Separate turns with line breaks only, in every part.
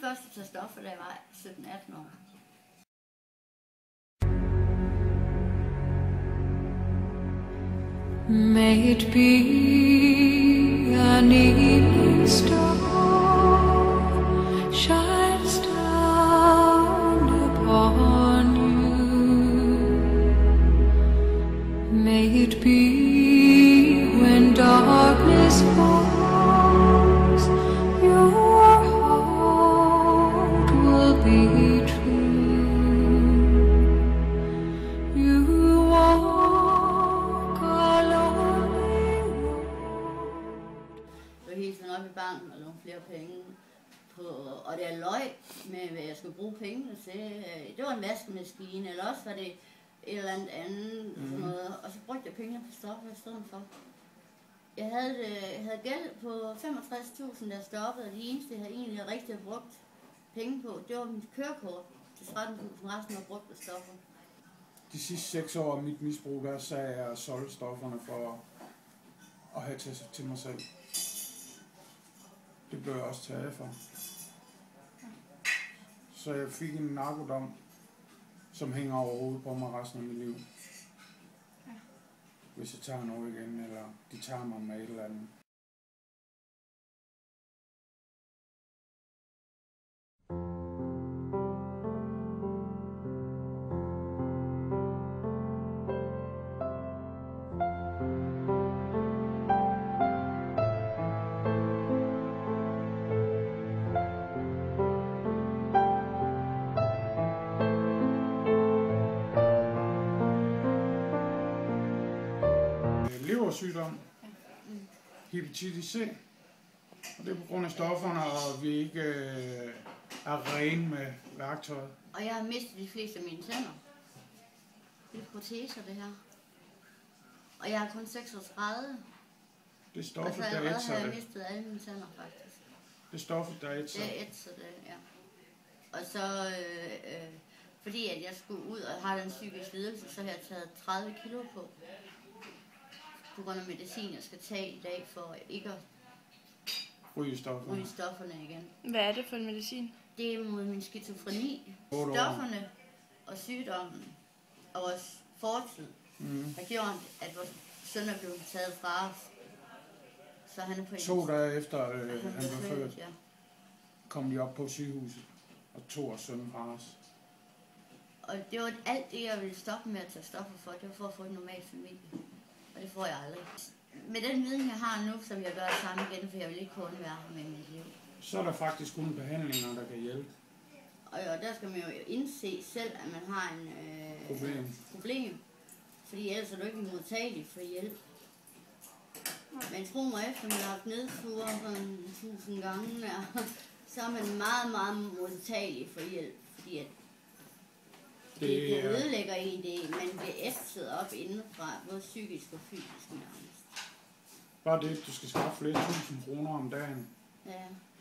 først at tage stoffer, da jeg var 17-18 år.
May it be an evening star shines down upon you. May it be when darkness falls, your heart will be true. You walk a lonely road.
Så hele tiden op i banken og nogle flere penge. Og det er løg med, hvad jeg skulle bruge pengene til. Det var en vaskemaskine, eller også var det et eller andet. Sådan noget. Og så brugte jeg pengene på stoffer i stedet for. Jeg havde gæld på 65.000, der stoppede, og det eneste, jeg havde egentlig rigtig brugt penge på, det var mit kørekort til 13.000, resten var brugt på stoffer.
De sidste 6 år af mit misbrug, der sagde jeg at solgte stofferne for at have til mig selv. Det blev jeg også taget for. Så jeg fik en narkodom, som hænger over hovedet på mig resten af mit liv. Hvis jeg tager noget igen, eller de tager mig med et eller andet. Leversygdom, hepatitis C, og det er på grund af stofferne, og vi ikke er rene med værktøjet.
Og jeg har mistet de fleste af mine tænder. Det er proteser, det her. Og jeg er kun 36.
Det er stoffet,
og så
der ætser
har jeg
det.
mistet alle mine tænder, faktisk.
Det er stoffet, der ætser.
Det ætser det, ja. Og så, fordi at jeg skulle ud og have den psykiske lidelse, så har jeg taget 30 kilo på grund af medicin, jeg skal tage i dag, for ikke at
Ryge stofferne.
ryge stofferne igen.
Hvad er det for en medicin?
Det er mod min skizofreni.
8 år.
Stofferne og sygdommen og vores fortid har gjort, at vores søn er blevet taget fra os. Så han er på
2 dage efter han blev født,
ja.
kom de op på sygehuset og tog os søn fra os.
Og det var alt det, jeg ville stoppe med at tage stoffer for. Det var for at få en normal familie. Og det får jeg aldrig. Med den viden, jeg har nu, som jeg gør det samme igen, for jeg vil ikke kun være her med mit liv.
Så er der faktisk kun behandlinger, der kan hjælpe.
Og der skal man jo indse selv, at man har en problem. Fordi ellers er du ikke modtagelig for hjælp. Men tro mig, efter man har haft nedture sådan 1000 gange, så er man meget, meget modtagelig for hjælp. Fordi at det ødelægger en det, man bliver æstet op indenfra, både psykisk og fysisk nærmest.
Bare det, du skal skaffe flere 1000 kroner om dagen,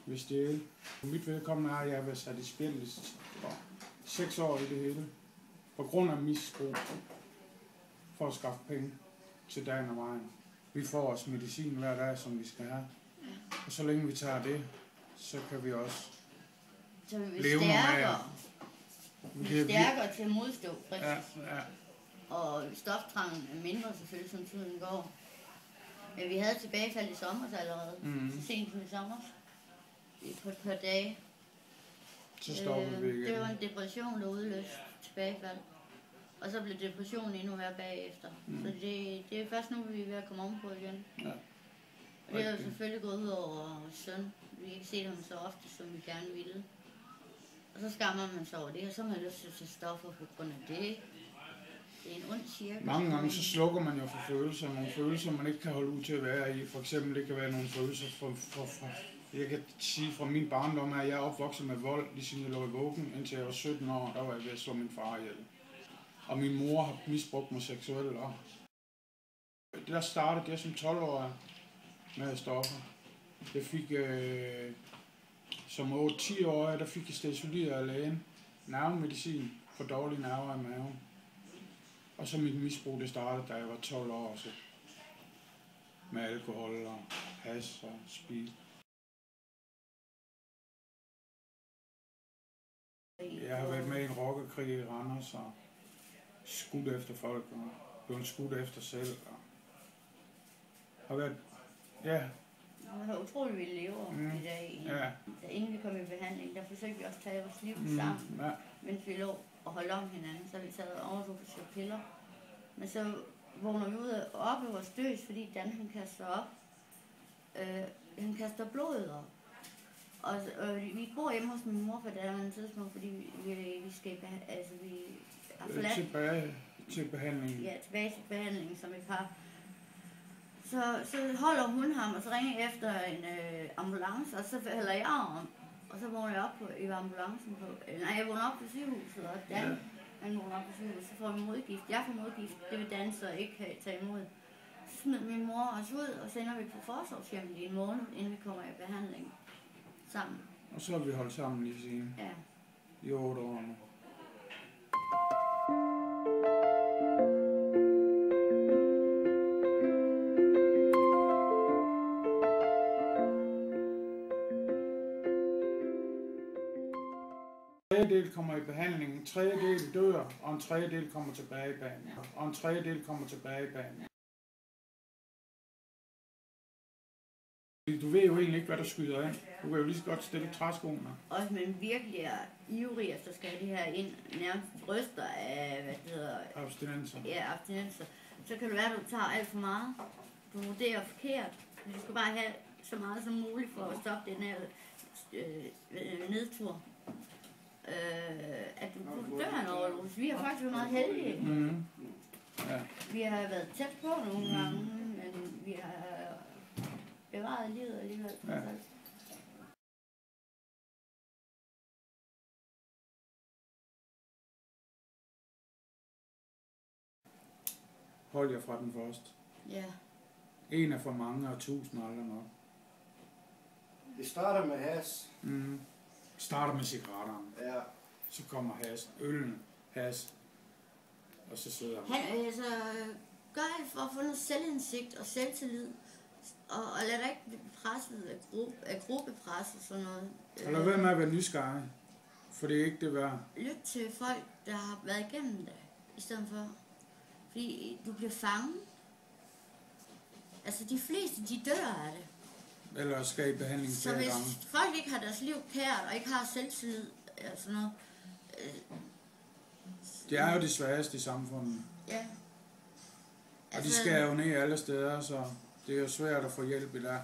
hvis det er. Mit vedkommende er, at jeg har været sat i spjældet for 6 år i det hele, på grund af misbrug, for at skaffe penge til dagen og vejen. Vi får også medicin hver dag, som vi skal have. Og så længe vi tager det, så kan vi også leve normalt.
Vi er stærkere til at modstå fristelsen.
Ja.
Og stoftrangen er mindre selvfølgelig, som tiden går. Men vi havde tilbagefald i sommer allerede. Så sent som i sommer. På et par dage.
Så stoppede vi igen.
Det var en depression, der udløste tilbagefald. Og så blev depressionen endnu værre bagefter. Så det er først nu, vi er ved at komme om på igen.
Ja.
Og det er jo selvfølgelig gået ud over søn. Vi kan ikke se ham så ofte, som vi gerne ville. Og så skammer man sig over det, og så har man lyst til at tage stoffer på grund af det. Det er en ond cirkel.
Mange gange så slukker man jo for følelser. Nogle følelser, man ikke kan holde ud til at være i. For eksempel, det kan være nogle følelser jeg kan sige fra min barndom, at jeg er opvokset med vold, lige siden jeg lå i vuggen. Indtil jeg var 17 år, der var jeg ved at slå min far ihjel. Og min mor har misbrugt mig seksuelt. Og der startede jeg som 12-årig med stoffer. Jeg fik som 8-10-årig, der fik jeg stesolid af lægen. Nervemedicin for dårlige nerver i maven. Og så mit misbrug, det startede, da jeg var 12 år også. Med alkohol og hash og speed. Jeg har været med i en rockerkrig i Randers og skudt efter folk og blevet skudt efter selv. Og har været, ja.
Det var utroligt, vi lever i dag.
Ja.
Inden vi kom i behandling, der forsøgte vi også at tage vores liv sammen.
Ja.
Mens vi lå og holdt om hinanden, så vi taget overdosis af piller. Men så vågner vi ud og oplever os døs, fordi Dan han kaster op. Han kaster blodet op. Og vi bor hjemme hos min mor på det andet tidspunkt, fordi vi skal altså vi har forladt.
Tilbage til behandlingen.
Ja, tilbage til behandlingen, som vi har. Så holder hun ham, og så ringer jeg efter en ambulance, og så hælder jeg om. Og så vågner jeg op i ambulancen jeg vågner op på sygehuset, og Dan, han vågner op på sygehuset, så får vi modgift. Jeg får modgift, det vil Dan så ikke tage imod. Så smider min mor os ud, og så ender vi på forsorgshjemmet i en måned, inden vi kommer i behandling sammen.
Og så har vi holdt sammen lige siden.
Ja.
I 8 år nu. En tredjedel kommer i behandling, en tredjedel dør, og en tredjedel kommer tilbage i behandling. Og en tredjedel kommer tilbage i behandling. Du ved jo egentlig ikke, hvad der skyder ind. Du kan jo lige så godt stille træskoene.
Også men virkelig er ivrig, at der skal det her ind, nærmest bryster af, hvad det hedder...
Abstinenser.
Ja, abstinenser. Så kan det være, at du tager alt for meget. Du vurderer forkert. Men du skal bare have så meget som muligt for at stoppe den her nedtur. At du dør en overdosis. Vi har faktisk været meget heldige.
Mm-hmm. Ja.
Vi har været tæt på nogle gange, men vi har bevaret livet alligevel.
Ja. Hold jer fra den første.
Ja.
En er for mange, og 1000 aldrig nok.
Det starter med has.
Mm. Starter med cigaretterne.
Ja.
Så kommer has, øllen, has. Og så sidder
Han gør alt for at få noget selvindsigt og selvtillid. Og lad dig ikke blive presset af gruppepres og sådan noget.
Og lad være med at være nysgerrig. For det er ikke det værd.
Lyt til folk, der har været igennem det, i stedet for. Fordi du bliver fanget. Altså de fleste, de dør af det.
Eller skal i behandling
Så
flere
hvis
gange.
folk ikke har deres liv kært, og ikke har selvtillid, eller sådan noget.
Det er jo de svageste i samfundet.
Ja.
Og de skal jo ned alle steder, så det er jo svært at få hjælp i der.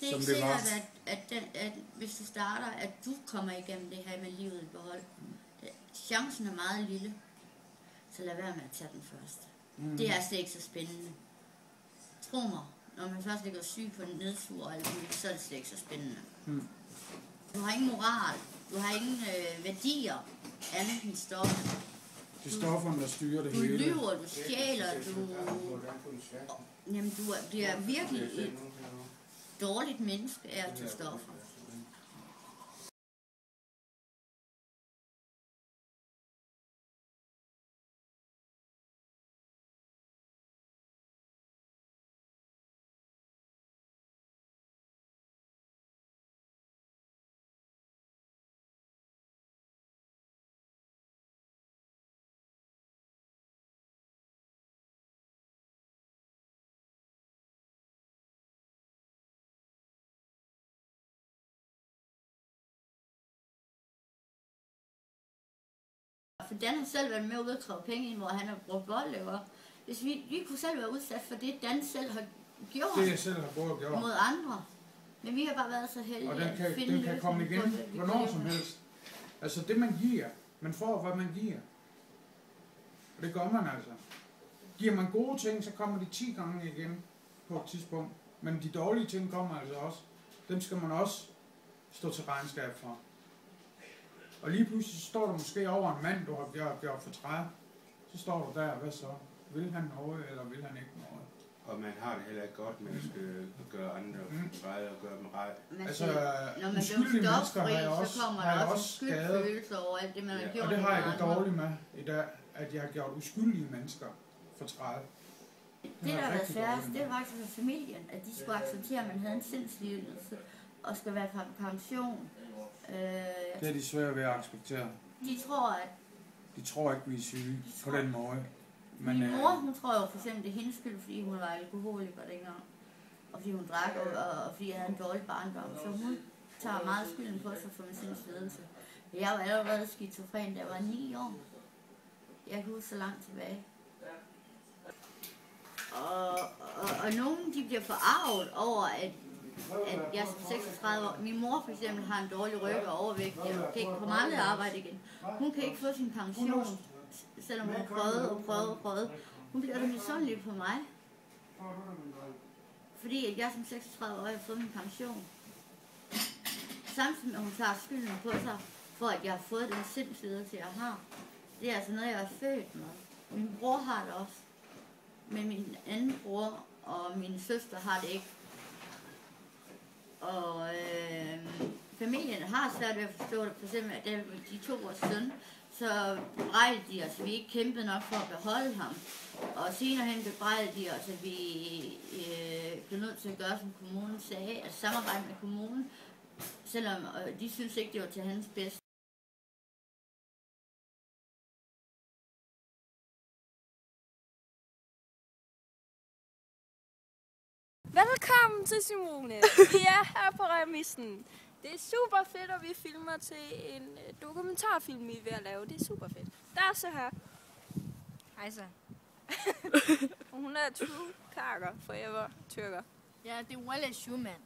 Det er
som
ikke
det var.
sikkert, at hvis du starter, at du kommer igennem det her med livet i behold. Chancen er meget lille, så lad være med at tage den først.
Mm.
Det er altså ikke så spændende. Tro mig, når man først ligger syg på en nedtur, så er det slet ikke så spændende.
Mm.
Du har ingen moral, du har ingen værdier, andet end stoffer.
Det er stofferne, der styrer det
Du
hele.
lyver, du stjæler, Jamen, du bliver virkelig et dårligt menneske af at tage stoffer. For Dan har selv været med ude at kræve penge ind, hvor han har brugt vold, ikke? Hvis vi kunne selv være udsat for det, Dan selv har gjort
Det jeg selv har gjort.
mod andre. Men vi har bare været så heldige
Og den
at finde
den kan komme igen,
løsning på
hvornår som helst. Altså det man giver, man får hvad man giver. Og det gør man altså. Giver man gode ting, så kommer de 10 gange igen på et tidspunkt. Men de dårlige ting kommer altså også. Dem skal man også stå til regnskab for. Og lige pludselig så står der måske over en mand, du har gjort for træet. Så står du der, hvad så? Vil han noget, eller vil han ikke noget?
Og man har det heller ikke godt med at skal gøre andre ræd og gøre dem ræd.
Altså,
når man
uskyldige
bliver
mennesker har jeg
stoffri,
også,
så kommer
har jeg
der
også
også
skadet.
skyldfølelse over alt det, man har gjort.
Og det har jeg
mod
det
andre.
dårligt med i dag, at jeg har gjort uskyldige mennesker for træet.
Det, der har været færrest, det var faktisk for familien, at de skulle acceptere, at man havde en sindslidelse og skal være på pension.
Det er de svære ved at acceptere.
De tror, at
De tror ikke, vi er syge på den måde. Men,
min mor, hun tror jo for eksempel, det er hendes skyld, fordi hun var alkoholiker dengang. Og fordi hun drak, og fordi jeg havde en dårlig barndom. Så hun tager meget skylden på sig for min sindslidelse. Jeg var allerede skizofren, da jeg var 9 år. Jeg kan huske så langt tilbage. Og nogen, de bliver forarvet over, at jeg er 36 år. Min mor for eksempel har en dårlig ryg og overvægt. Jeg kan ikke komme aldrig arbejde igen. Hun kan ikke få sin pension, selvom hun prøvede. Hun bliver da misundelig på mig. Fordi at jeg som 36 år har fået min pension. Samtidig med at hun tager skylden på sig, for at jeg har fået den sindslidelse, jeg har. Det er altså noget, jeg er født med. Min bror har det også. Men min anden bror og min søster har det ikke. Og familien har svært ved at forstå det. For eksempel, at de tog vores søn, så bebrejdede de os, vi ikke kæmpede nok for at beholde ham. Og senere hen bebrejdede de os, at vi blev nødt til at gøre, som kommunen sagde, at samarbejde med kommunen, selvom de synes ikke, det var til hans bedste.
Velkommen til Simone. Vi er her på Remisen. Det er super fedt, at vi filmer til en dokumentarfilm, vi er ved at lave. Det er super fedt. Der er så her. Hej så. Hun er true kakker, forever tyrker.
Ja, det er Walla Shoe, mand.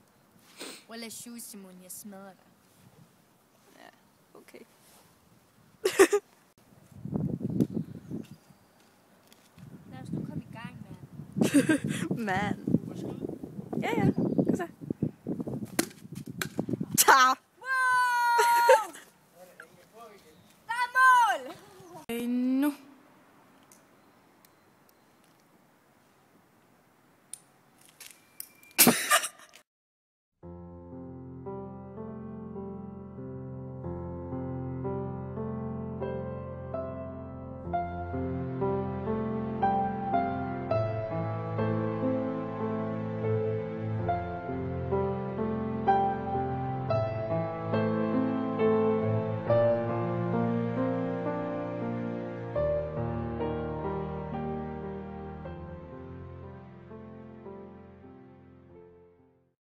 Walla Shoe, Simone, jeg smadrer dig.
Ja, okay.
Lad os nu komme i gang, mand.
Man. Ja, ja.